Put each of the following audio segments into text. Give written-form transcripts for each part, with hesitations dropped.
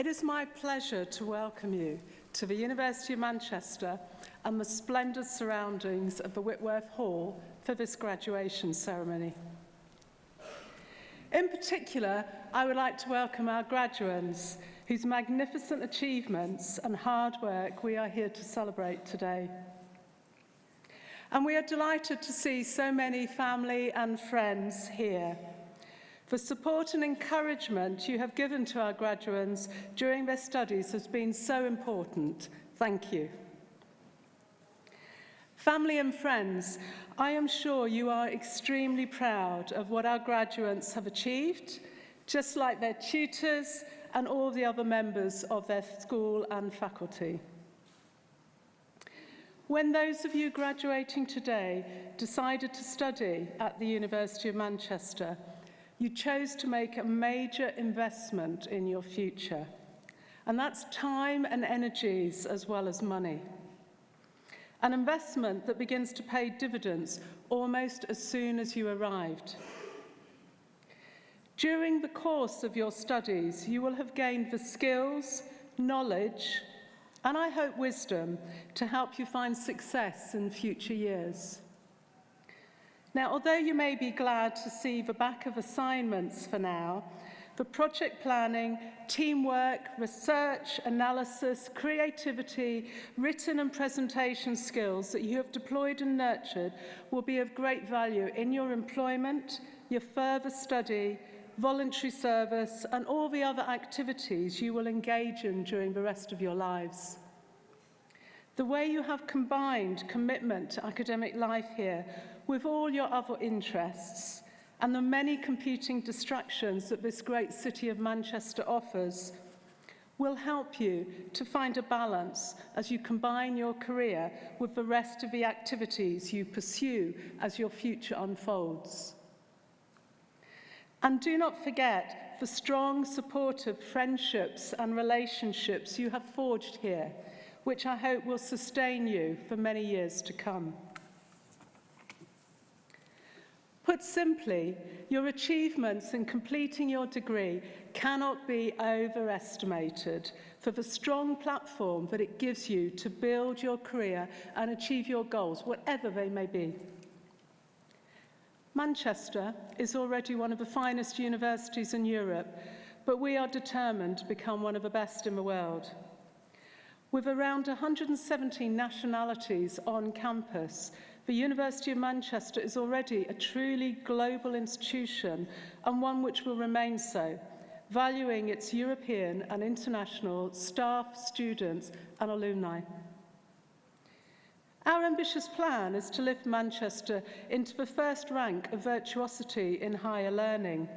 It is my pleasure to welcome you to the University of Manchester and the splendid surroundings of the Whitworth Hall for this graduation ceremony. In particular, I would like to welcome our graduates, whose magnificent achievements and hard work we are here to celebrate today. And we are delighted to see so many family and friends here. The support and encouragement you have given to our graduates during their studies has been so important. Thank you. Family and friends, I am sure you are extremely proud of what our graduates have achieved, just like their tutors and all the other members of their school and faculty. When those of you graduating today decided to study at the University of Manchester, you chose to make a major investment in your future, and that's time and energies as well as money. An investment that begins to pay dividends almost as soon as you arrived. During the course of your studies, you will have gained the skills, knowledge, and I hope wisdom to help you find success in future years. Now, although you may be glad to see the back of assignments for now, the project planning, teamwork, research, analysis, creativity, written and presentation skills that you have deployed and nurtured will be of great value in your employment, your further study, voluntary service, and all the other activities you will engage in during the rest of your lives. The way you have combined commitment to academic life here with all your other interests and the many competing distractions that this great city of Manchester offers will help you to find a balance as you combine your career with the rest of the activities you pursue as your future unfolds. And do not forget the strong, supportive friendships and relationships you have forged here, which I hope will sustain you for many years to come. Put simply, your achievements in completing your degree cannot be overestimated for the strong platform that it gives you to build your career and achieve your goals, whatever they may be. Manchester is already one of the finest universities in Europe, but we are determined to become one of the best in the world. With around 117 nationalities on campus, the University of Manchester is already a truly global institution and one which will remain so, valuing its European and international staff, students, and alumni. Our ambitious plan is to lift Manchester into the first rank of virtuosity in higher learning.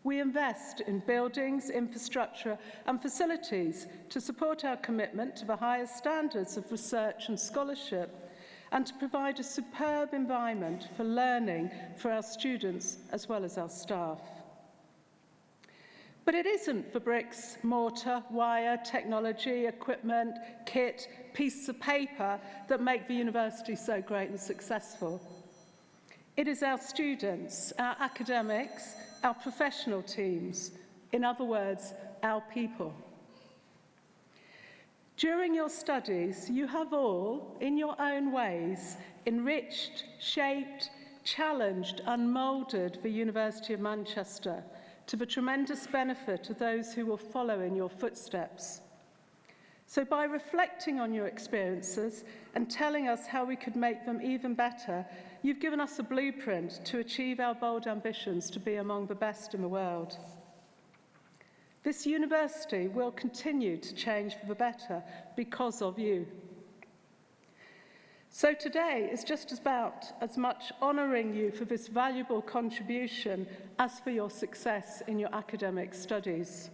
We invest in buildings, infrastructure, and facilities to support our commitment to the highest standards of research and scholarship, and to provide a superb environment for learning for our students as well as our staff. But it isn't the bricks, mortar, wire, technology, equipment, kit, pieces of paper that make the university so great and successful. It is our students, our academics, our professional teams, in other words, our people. During your studies, you have all, in your own ways, enriched, shaped, challenged, and moulded the University of Manchester to the tremendous benefit of those who will follow in your footsteps. So by reflecting on your experiences and telling us how we could make them even better, you've given us a blueprint to achieve our bold ambitions to be among the best in the world. This university will continue to change for the better because of you. So today is just about as much honouring you for this valuable contribution as for your success in your academic studies.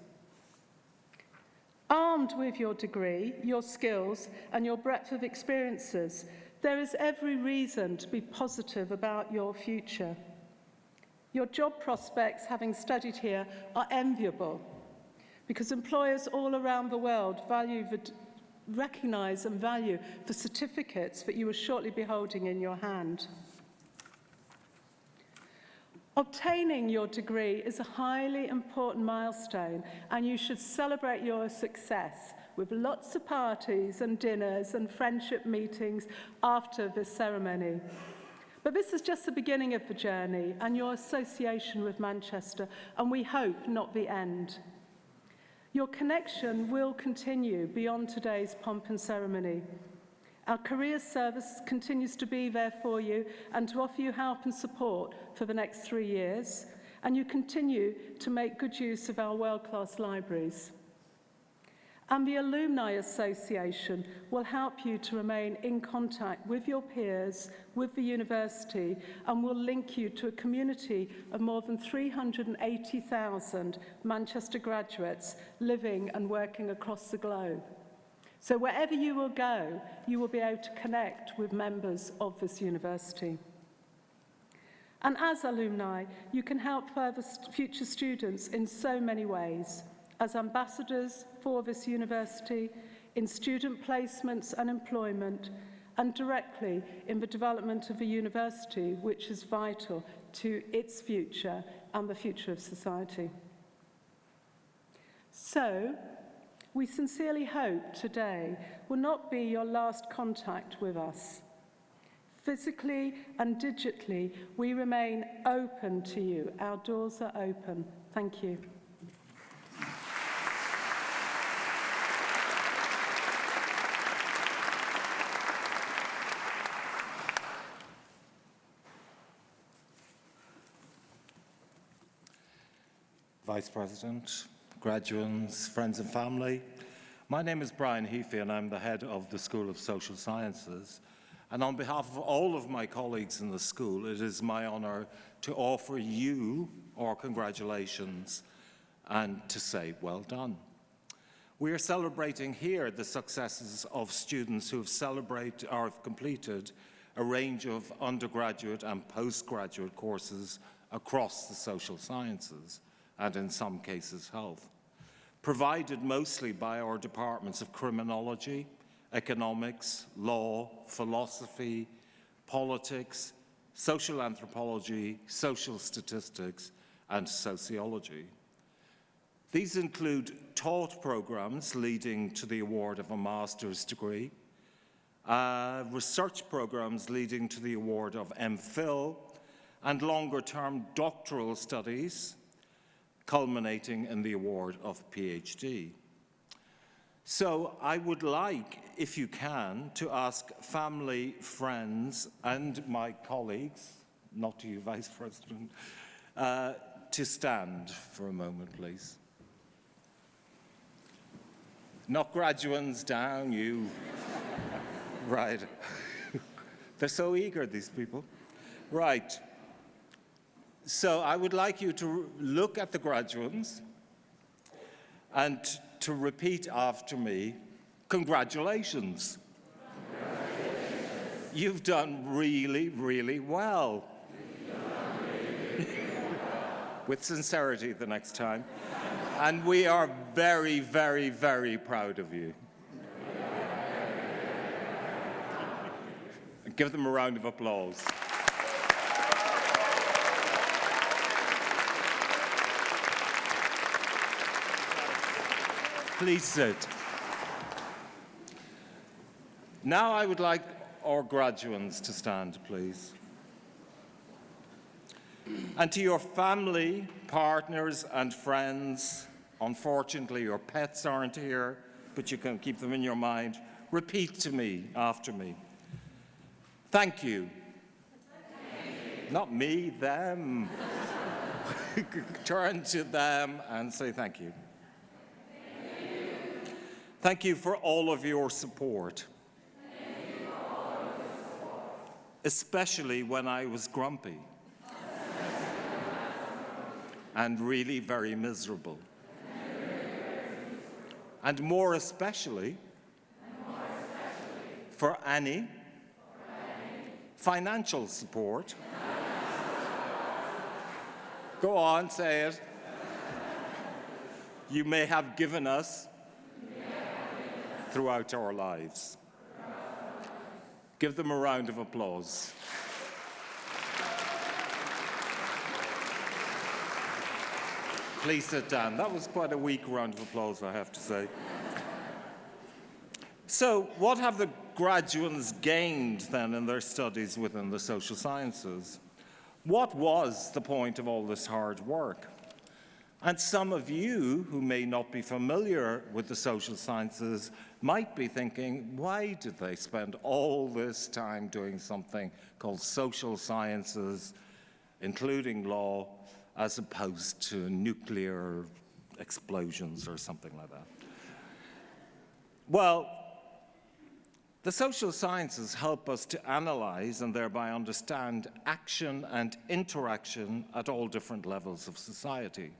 Armed with your degree, your skills, and your breadth of experiences, there is every reason to be positive about your future. Your job prospects, having studied here, are enviable, because employers all around the world recognise and value the certificates that you will shortly be holding in your hand. Obtaining your degree is a highly important milestone, and you should celebrate your success with lots of parties and dinners and friendship meetings after this ceremony. But this is just the beginning of the journey and your association with Manchester, and we hope not the end. Your connection will continue beyond today's pomp and ceremony. Our careers service continues to be there for you and to offer you help and support for the next 3 years, and you continue to make good use of our world-class libraries. And the Alumni Association will help you to remain in contact with your peers, with the university, and will link you to a community of more than 380,000 Manchester graduates living and working across the globe. So wherever you will go, you will be able to connect with members of this university. And as alumni, you can help further future students in so many ways, as ambassadors for this university, in student placements and employment, and directly in the development of the university, which is vital to its future and the future of society. So, we sincerely hope today will not be your last contact with us. Physically and digitally, we remain open to you. Our doors are open. Thank you. Vice President, graduates, friends and family. My name is Brian Heafy and I'm the head of the School of Social Sciences. And on behalf of all of my colleagues in the school, it is my honour to offer you our congratulations and to say well done. We are celebrating here the successes of students who have completed a range of undergraduate and postgraduate courses across the social sciences, and in some cases health, provided mostly by our departments of criminology, economics, law, philosophy, politics, social anthropology, social statistics, and sociology. These include taught programs leading to the award of a master's degree, research programs leading to the award of MPhil, and longer-term doctoral studies culminating in the award of PhD. So I would like, if you can, to ask family, friends, and my colleagues, not you, Vice President, to stand for a moment, please. Not graduates down, you. Right. They're so eager, these people. Right. So I would like you to look at the graduates and to repeat after me, congratulations. Congratulations. You've done really, really well. With sincerity the next time. And we are very, very, very proud of you. Give them a round of applause. Please sit. Now I would like our graduates to stand, please. And to your family, partners, and friends, unfortunately your pets aren't here, but you can keep them in your mind. Repeat to me, after me. Thank you. Thank you. Not me, them. Turn to them and say thank you. Thank you for all of your support. Especially when I was grumpy. And really very miserable. And more especially for Annie, financial support. Go on, say it. You may have given us throughout our lives. Give them a round of applause. Please sit down. That was quite a weak round of applause, I have to say. So, what have the graduates gained then in their studies within the social sciences? What was the point of all this hard work? And some of you who may not be familiar with the social sciences might be thinking, why did they spend all this time doing something called social sciences, including law, as opposed to nuclear explosions or something like that? Well, the social sciences help us to analyze and thereby understand action and interaction at all different levels of society,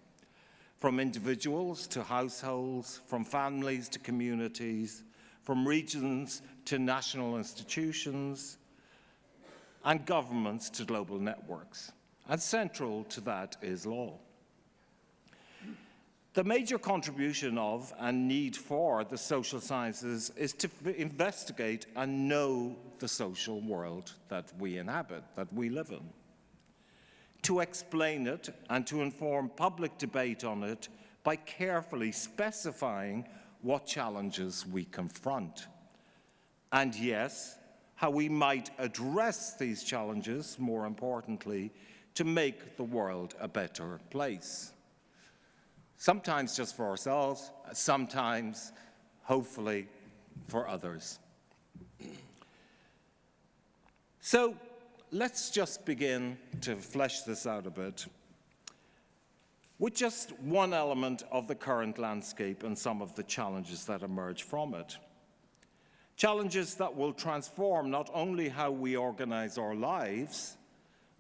from individuals to households, from families to communities, from regions to national institutions, and governments to global networks. And central to that is law. The major contribution of and need for the social sciences is to investigate and know the social world that we inhabit, that we live in, to explain it and to inform public debate on it by carefully specifying what challenges we confront. And yes, how we might address these challenges, more importantly, to make the world a better place. Sometimes just for ourselves, sometimes, hopefully, for others. So let's just begin to flesh this out a bit with just one element of the current landscape and some of the challenges that emerge from it. Challenges that will transform not only how we organize our lives,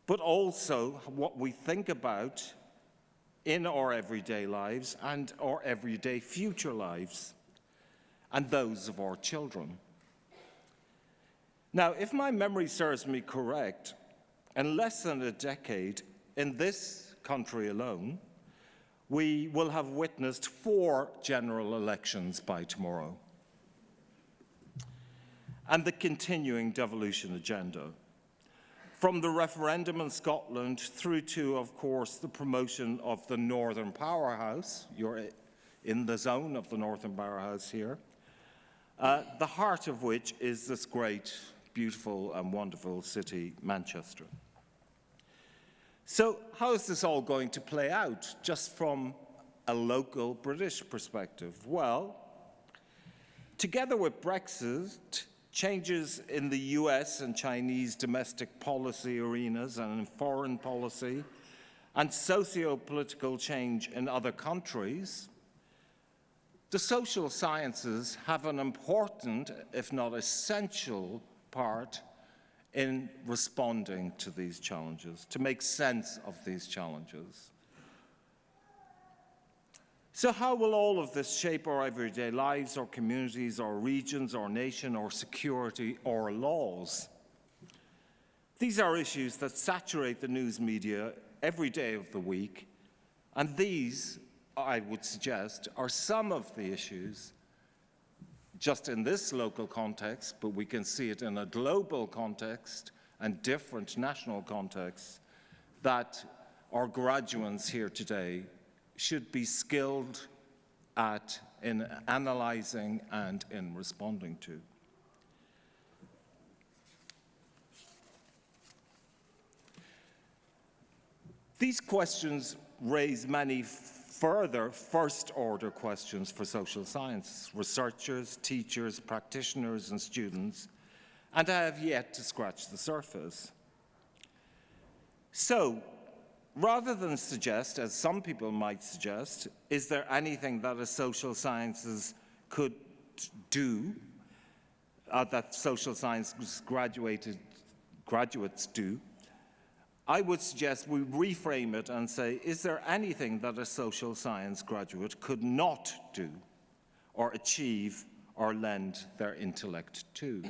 but also what we think about in our everyday lives and our everyday future lives, and those of our children. Now, if my memory serves me correct, in less than a decade, in this country alone, we will have witnessed 4 general elections by tomorrow, and the continuing devolution agenda. From the referendum in Scotland through to, of course, the promotion of the Northern Powerhouse, you're in the zone of the Northern Powerhouse here, the heart of which is this great, beautiful and wonderful city, Manchester. So how is this all going to play out, just from a local British perspective? Well, together with Brexit, changes in the US and Chinese domestic policy arenas and in foreign policy, and socio-political change in other countries, the social sciences have an important, if not essential, part in responding to these challenges, to make sense of these challenges. So how will all of this shape our everyday lives, our communities, our regions, our nation, our security, our laws? These are issues that saturate the news media every day of the week, and these, I would suggest, are some of the issues, just in this local context, but we can see it in a global context and different national contexts, that our graduates here today should be skilled at in analyzing and in responding to. These questions raise many further first-order questions for social science researchers, teachers, practitioners, and students, and I have yet to scratch the surface. So, rather than suggest, as some people might suggest, is there anything that a social sciences could do, that social science graduates do, I would suggest we reframe it and say, is there anything that a social science graduate could not do or achieve or lend their intellect to?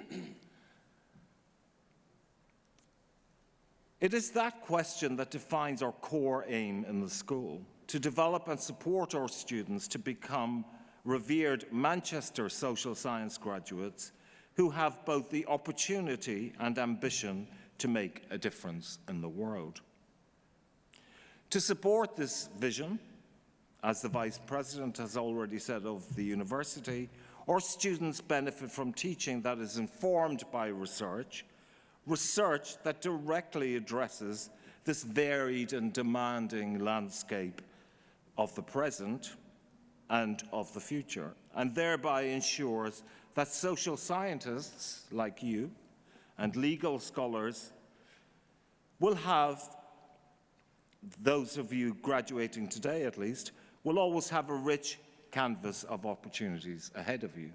It is that question that defines our core aim in the school, to develop and support our students to become revered Manchester social science graduates who have both the opportunity and ambition to make a difference in the world. To support this vision, As the Vice President has already said of the university, our students benefit from teaching that is informed by research, research that directly addresses this varied and demanding landscape of the present and of the future, and thereby ensures that social scientists like you and legal scholars will have, those of you graduating today at least, will always have a rich canvas of opportunities ahead of you.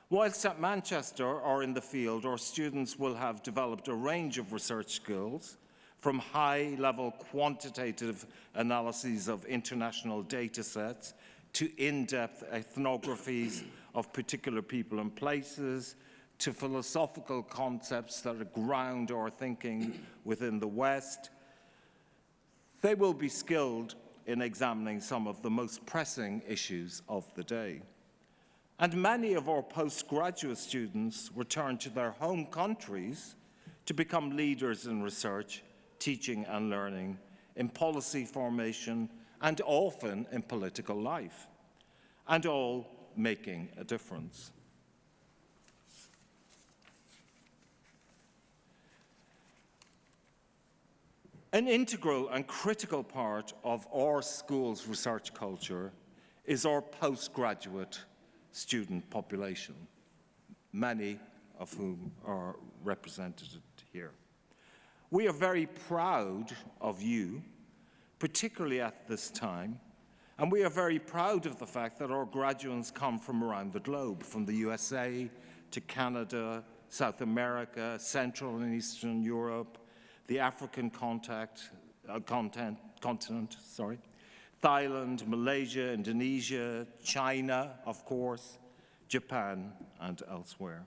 Whilst at Manchester or in the field, our students will have developed a range of research skills, from high-level quantitative analyses of international data sets to in-depth ethnographies of particular people and places, to philosophical concepts that ground our thinking within the West. They will be skilled in examining some of the most pressing issues of the day. And many of our postgraduate students return to their home countries to become leaders in research, teaching and learning, in policy formation, and often in political life, and all making a difference. An integral and critical part of our school's research culture is our postgraduate student population, many of whom are represented here. We are very proud of you, particularly at this time, and we are very proud of the fact that our graduates come from around the globe, from the USA to Canada, South America, Central and Eastern Europe, the African continent, Thailand, Malaysia, Indonesia, China, of course, Japan, and elsewhere.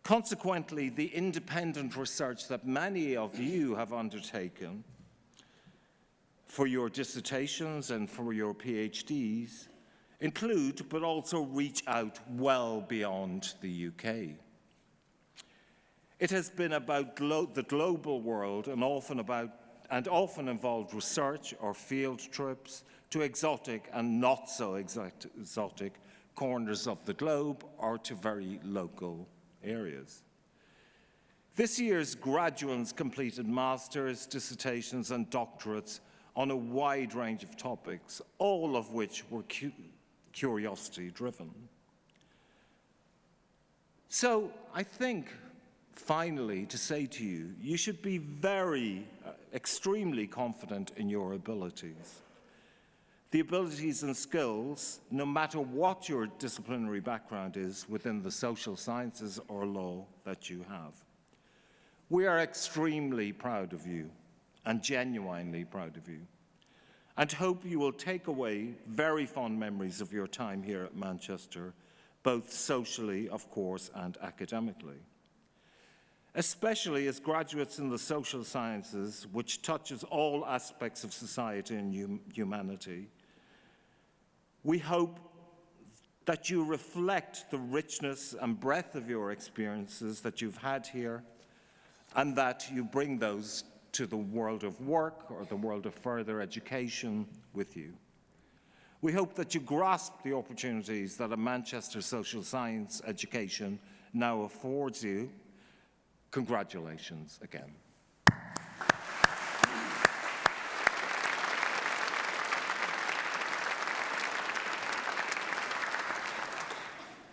Consequently, the independent research that many of you have undertaken for your dissertations and for your PhDs include, but also reach out well beyond the UK. It has been about the global world and often involved research or field trips to exotic and not so exotic corners of the globe or to very local areas. This year's graduates completed masters, dissertations, and doctorates on a wide range of topics, all of which were curiosity-driven. So I think, finally, to say to you, you should be extremely confident in your abilities. The abilities and skills, no matter what your disciplinary background is within the social sciences or law that you have. We are extremely proud of you and genuinely proud of you, and hope you will take away very fond memories of your time here at Manchester, both socially, of course, and academically. Especially as graduates in the social sciences, which touches all aspects of society and humanity, we hope that you reflect the richness and breadth of your experiences that you've had here, and that you bring those to the world of work or the world of further education with you. We hope that you grasp the opportunities that a Manchester social science education now affords you. Congratulations again.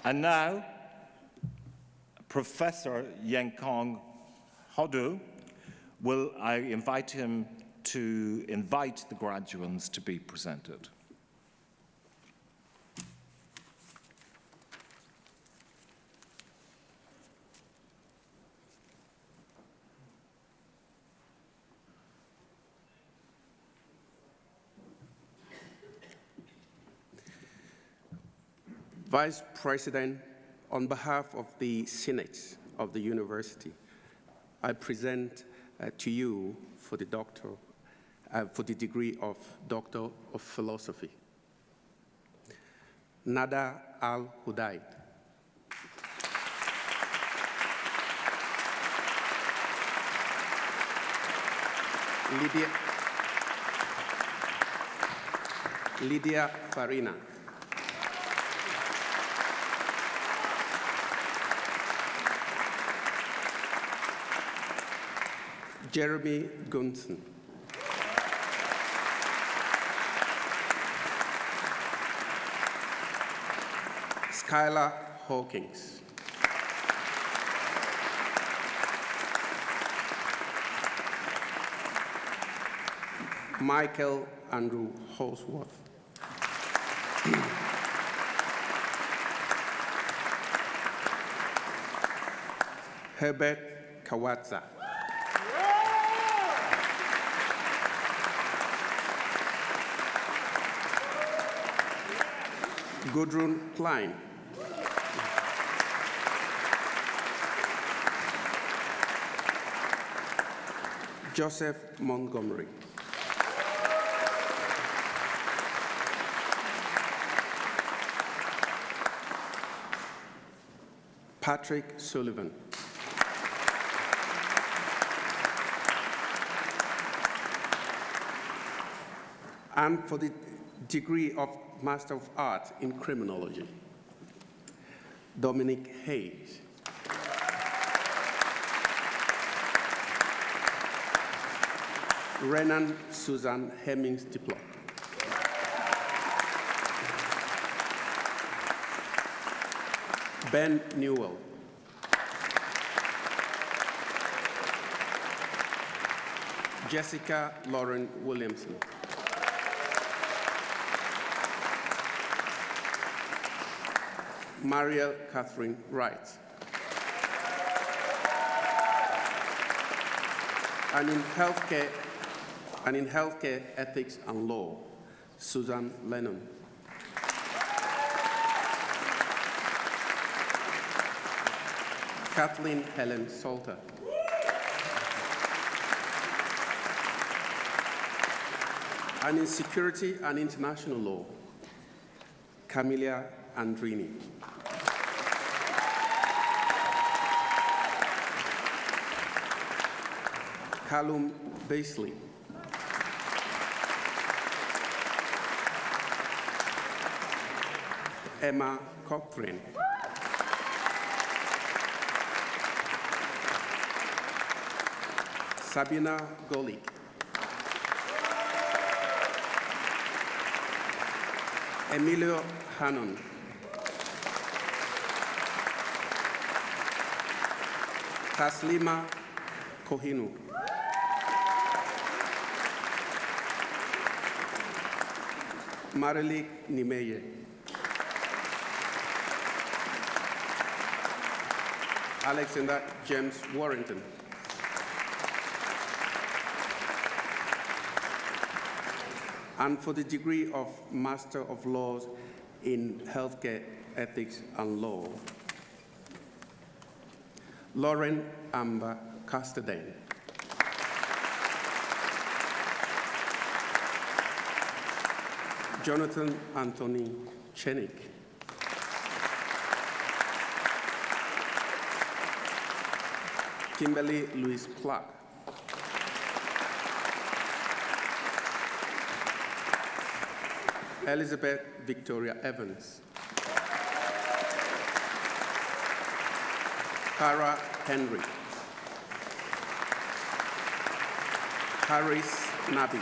And now, Professor Yenkong Hodu, I invite him to invite the graduates to be presented. Vice President, on behalf of the Senate of the university, I present to you for the degree of Doctor of Philosophy, Nada Al-Hudaid. Lydia Farina. Jeremy Gunson. Skylar Hawkins. Michael Andrew Holsworth. Herbert Kawatsa. Gudrun Klein. Joseph Montgomery. Patrick Sullivan. And for the degree of Master of Arts in Criminology, Dominic Hayes. Renan Susan Hemmings Diplock. Ben Newell. Jessica Lauren Williamson. Mariel Catherine Wright. And in healthcare ethics and law, Susan Lennon. Kathleen Helen Salter. And in security and international law, Camilla Andrini. Callum Baisley. Emma Cochrane. Sabina Golik. Emilio Hannon. Taslima Kohinu. Marilik Nimeye. Alexander James Warrington. And for the degree of Master of Laws in Healthcare Ethics and Law, Lauren Amber Casterden. Jonathan Anthony Chenik. Kimberly Louise Clark. Elizabeth Victoria Evans. Cara Henry. Harris Nabi.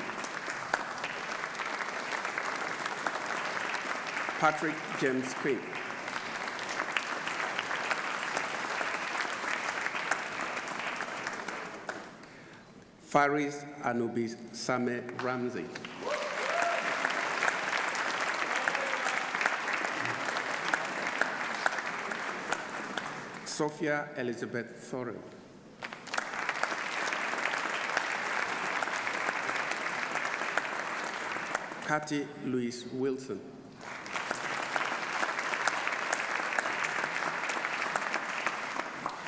Patrick James Quinn. Faris Anubis Same Ramsey. Sophia Elizabeth Thorell. Kathy Louise Wilson.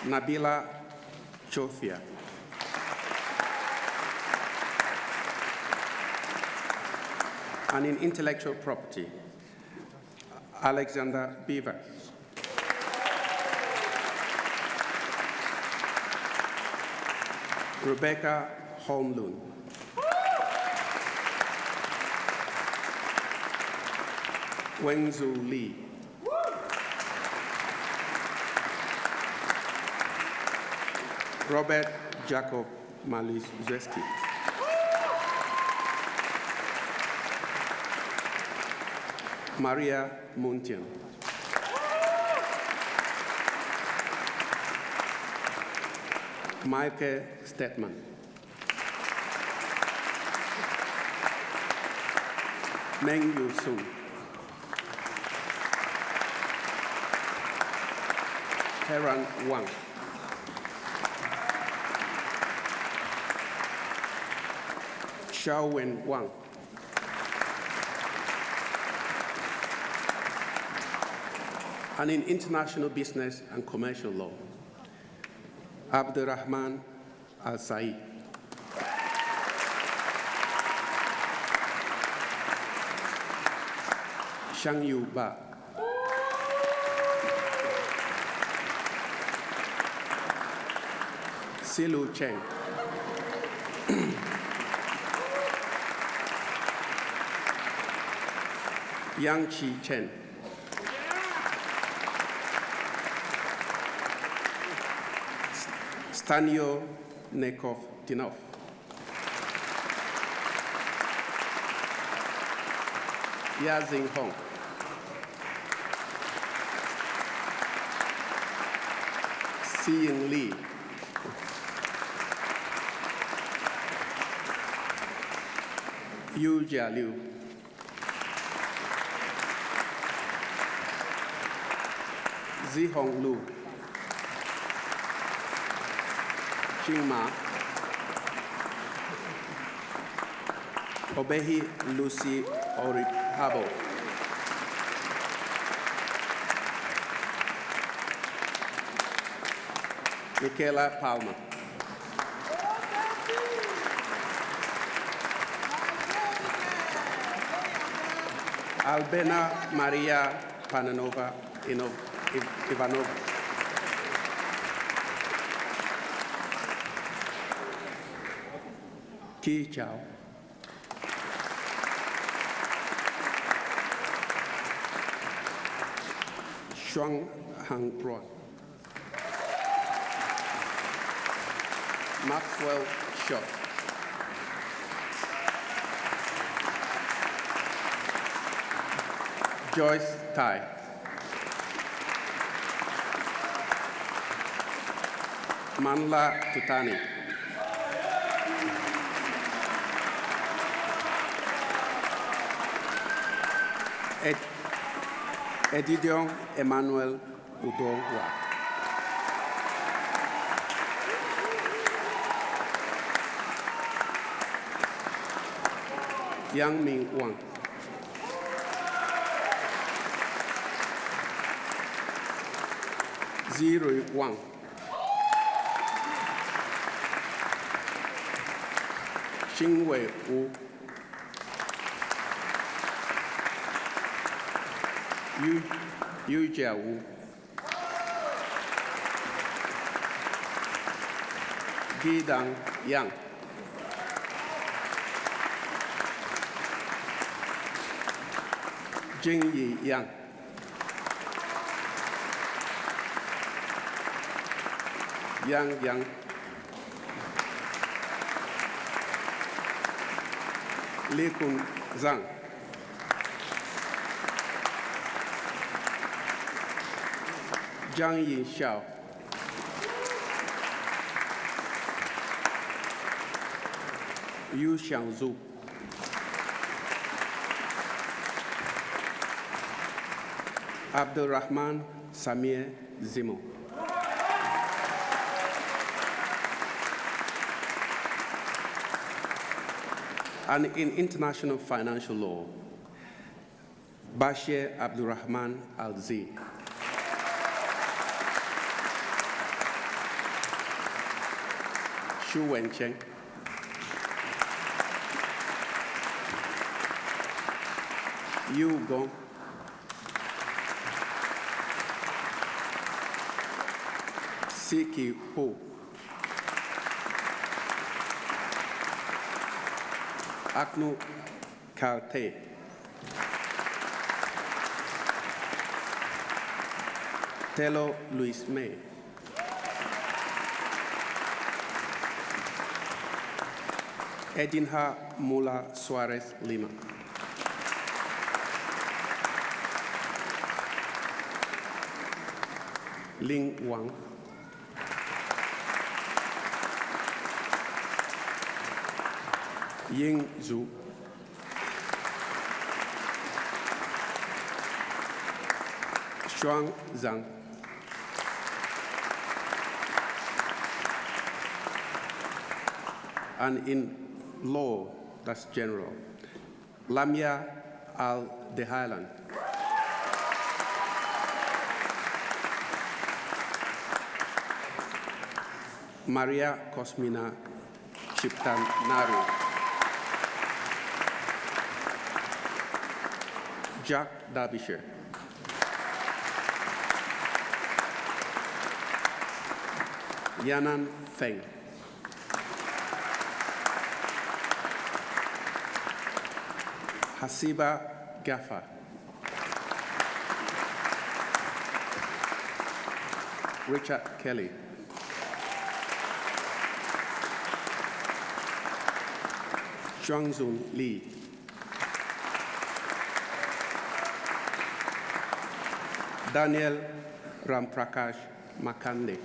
Nabila Chothia. And in intellectual property, Alexander Beaver. Rebecca Holmlund. Wenzu Lee. Robert Jacob Malizewski. Maria Muntian. Michael Stetman. Meng Yu Sun. Heran Wang. Xiao Wen Wang. And in international business and commercial law, Abdurrahman Al-Said. Shang Yu Ba. Silu Cheng. Yang Chi Chen. Stanio Nekov Dinov. Yazing Hong. Xiying Li. Yu Jia Liu. Zihong Lu. Jing Ma. Obehi Lucy Orihabo. Michaela Palmer. Albena Maria Pananova Ivanova. Ki Chao. Shuang Hang Ruan. Maxwell Short. Joyce Tai. Manla Tutani. Edidion Emmanuel Udowa. Yang Ming Wang. Zirui Wang. Xingwei Wu. Yu Jia Wu. Gidang Yang. Jingyi Yang. Yang. Li Kun Zhang. Zhang Yin Xiao. Yu Xiangzhu. Abdurrahman Samir Zimo. And in international financial law, Bashir Abdurrahman Al-Zi. Xu Wencheng. Yu Gong. Siki Hu. Aknu Karte. Telo Luis May. Edinha Mula Suarez Lima. Ling Wang. Ying Zhu. Xuan Zhang. And in law, that's general, Lamia Al-Dehailan. Maria Cosmina Chiptan Naru. Jack Derbyshire. Yanan Feng. Hasiba Gaffa. Richard Kelly. Zhuangzun Li. Daniel Ramprakash Makande.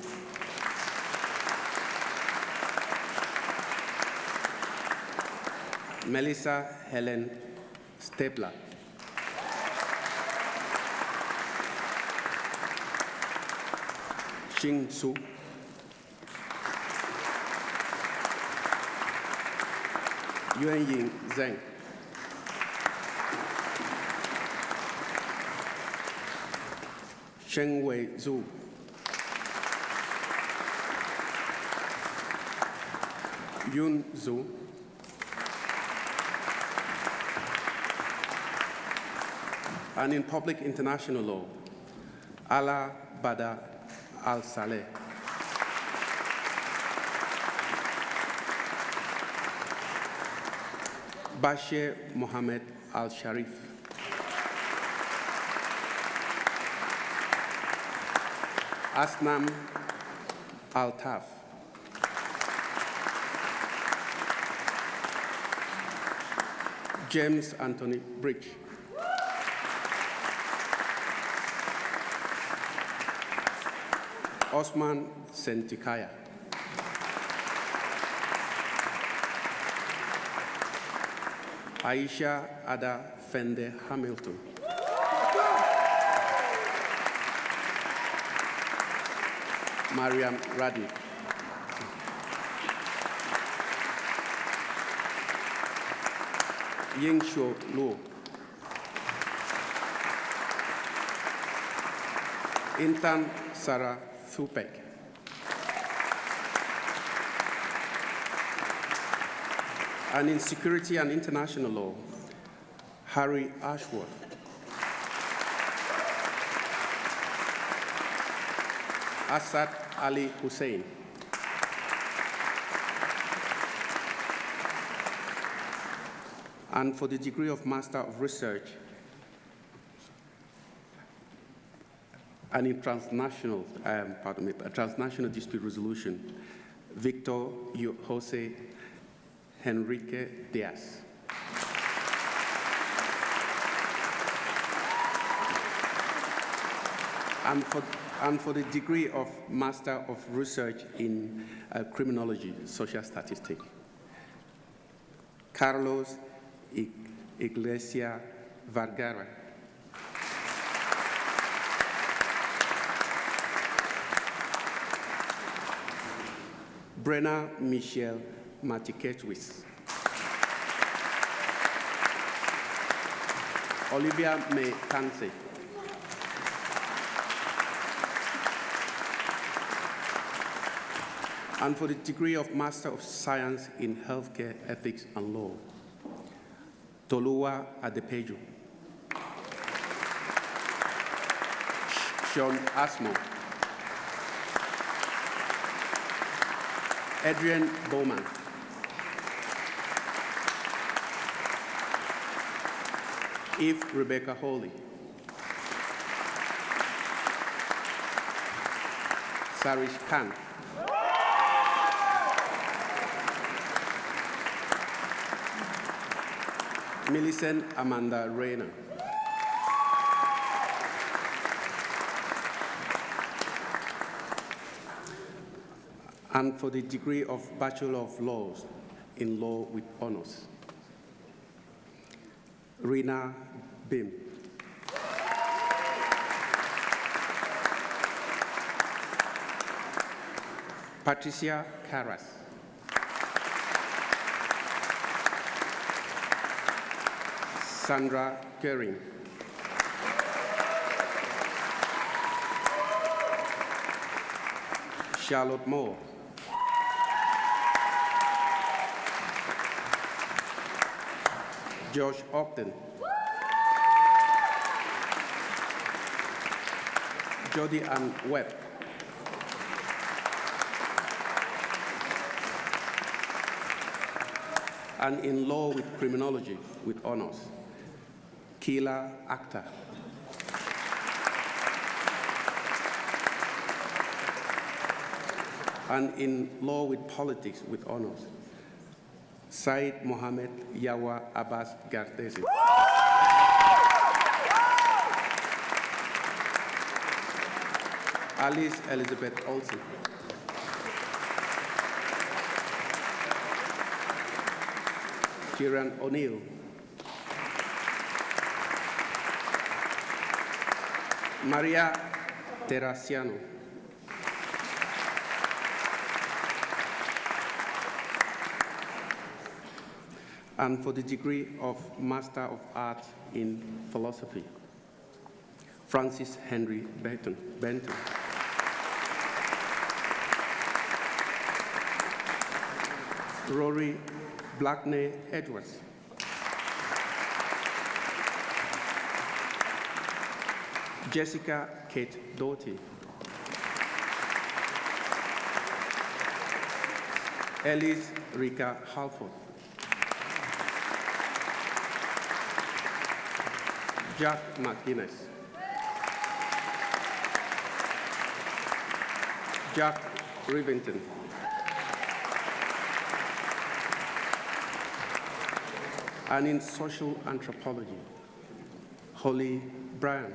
Melissa Helen Stapler. Xing Su. Yuanying Zheng. Shengwei Zhu. Yun Zhu. And in public international law, Ala Bada Al-Saleh. Bashir Mohammed Al-Sharif. Asnam Al-Taf. James Anthony Bridge. Osman Sentikaya. Aisha Ada Fende Hamilton. Mariam Radi. Yingshuo Luo. Intan Sarah Thupek. And in security and international law, Harry Ashworth. Asad Ali Hussein. And for the degree of Master of Research and in transnational dispute resolution, Victor Jose Henrique Diaz. And for the degree of Master of Research in Criminology, Social Statistics, Carlos Iglesia Vergara. Brenna Michelle Matiketwis. Olivia May Tansey. And for the degree of Master of Science in Healthcare, Ethics and Law, Toluwa Adepeju. Sean Asmo. Adrian Bowman. Eve Rebecca Hawley. Sarish Khan. Millicent Amanda Rayner. And for the degree of Bachelor of Laws in Law with Honors, Rina Bim. Patricia Carras. Sandra Goering. Charlotte Moore. Josh Ogden. Jody Ann Webb. And in law with criminology with honors, Keela Akhtar. And in law with politics with honors, Said Mohammed Yawa Abbas Gartesi. Alice Elizabeth Olsen. Kieran O'Neill. Maria Terrasiano. And for the degree of Master of Arts in Philosophy, Francis Henry Benton. Rory Blackney Edwards. Jessica Kate Doughty. Elise Rika Halford. Jack McGuinness. Jack Rivington. And in social anthropology, Holly Bryan.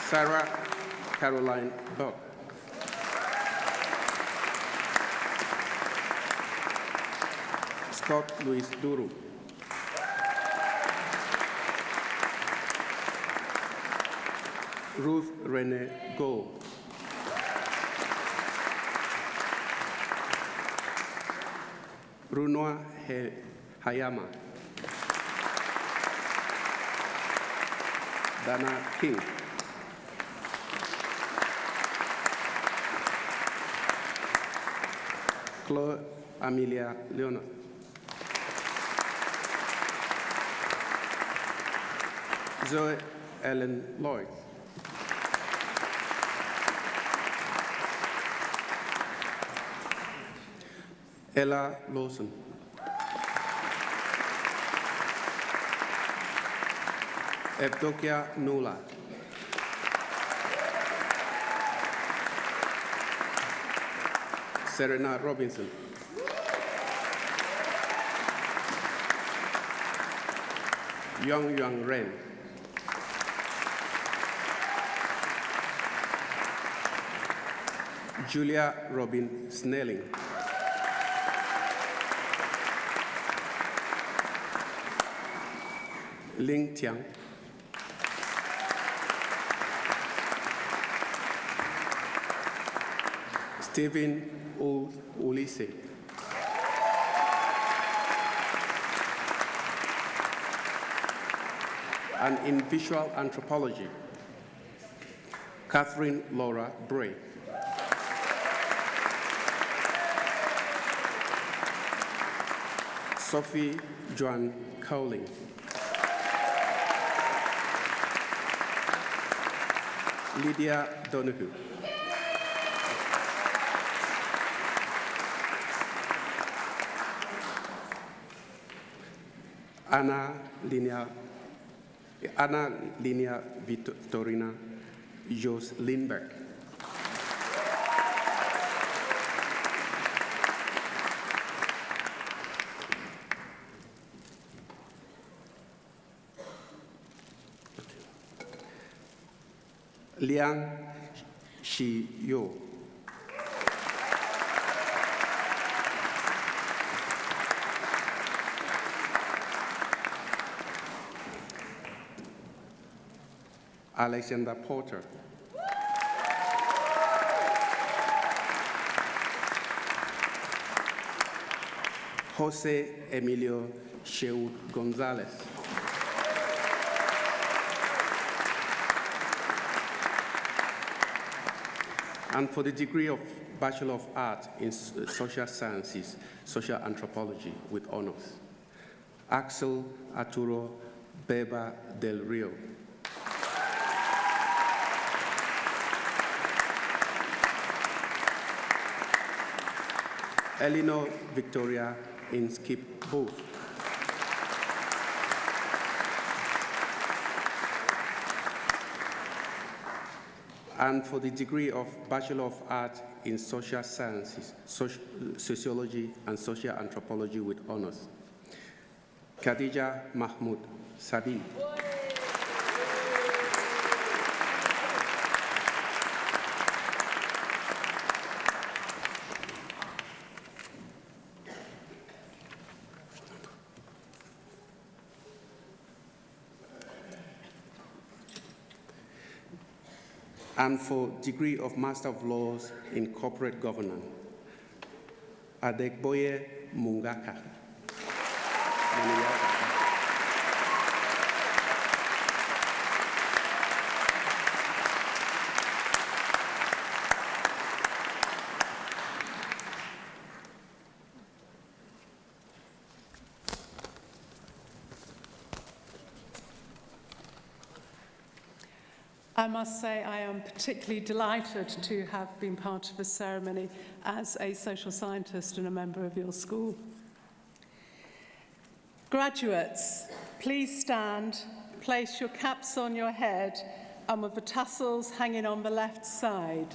Sarah Caroline Buck. Scott Louis Duru. Ruth Renee Goh. Runwa Hayama. Dana King. Chloe Amelia Leonard. Zoe Ellen Lloyd. Ella Lawson. Evdokia Nula. Serena Robinson. Yang Ren. Julia Robin Snelling. Ling Tiang. Stephen Ulisse. And in visual anthropology, Catherine Laura Bray. Sophie Joan Cowling. Lydia Donahue. Anna Linnea Ana Linia Vitorina Jos Lindberg. Liang Shi Yo. Alexander Porter. Jose Emilio Sheud Gonzalez. And for the degree of Bachelor of Arts in Social Sciences, Social Anthropology with honors, Axel Arturo Beba del Rio. Eleanor Victoria Inskip Booth. And for the degree of Bachelor of Arts in Social Sciences, Sociology and Social Anthropology with honors, Khadija Mahmoud Sabi. And for degree of Master of Laws in Corporate Governance, Adekboye Mungaka. I must say I am particularly delighted to have been part of a ceremony as a social scientist and a member of your school. Graduates, please stand, place your caps on your head and with the tassels hanging on the left side.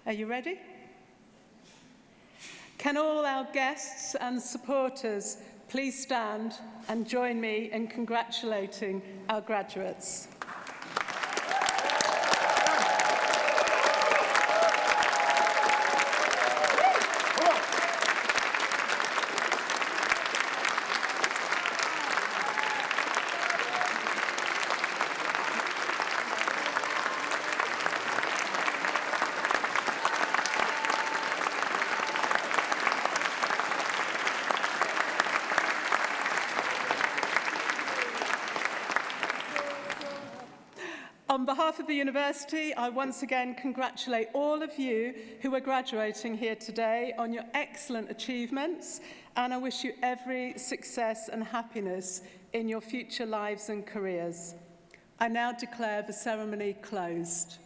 Are you ready? Can all our guests and supporters please stand and join me in congratulating our graduates. On behalf of the university, I once again congratulate all of you who are graduating here today on your excellent achievements, and I wish you every success and happiness in your future lives and careers. I now declare the ceremony closed.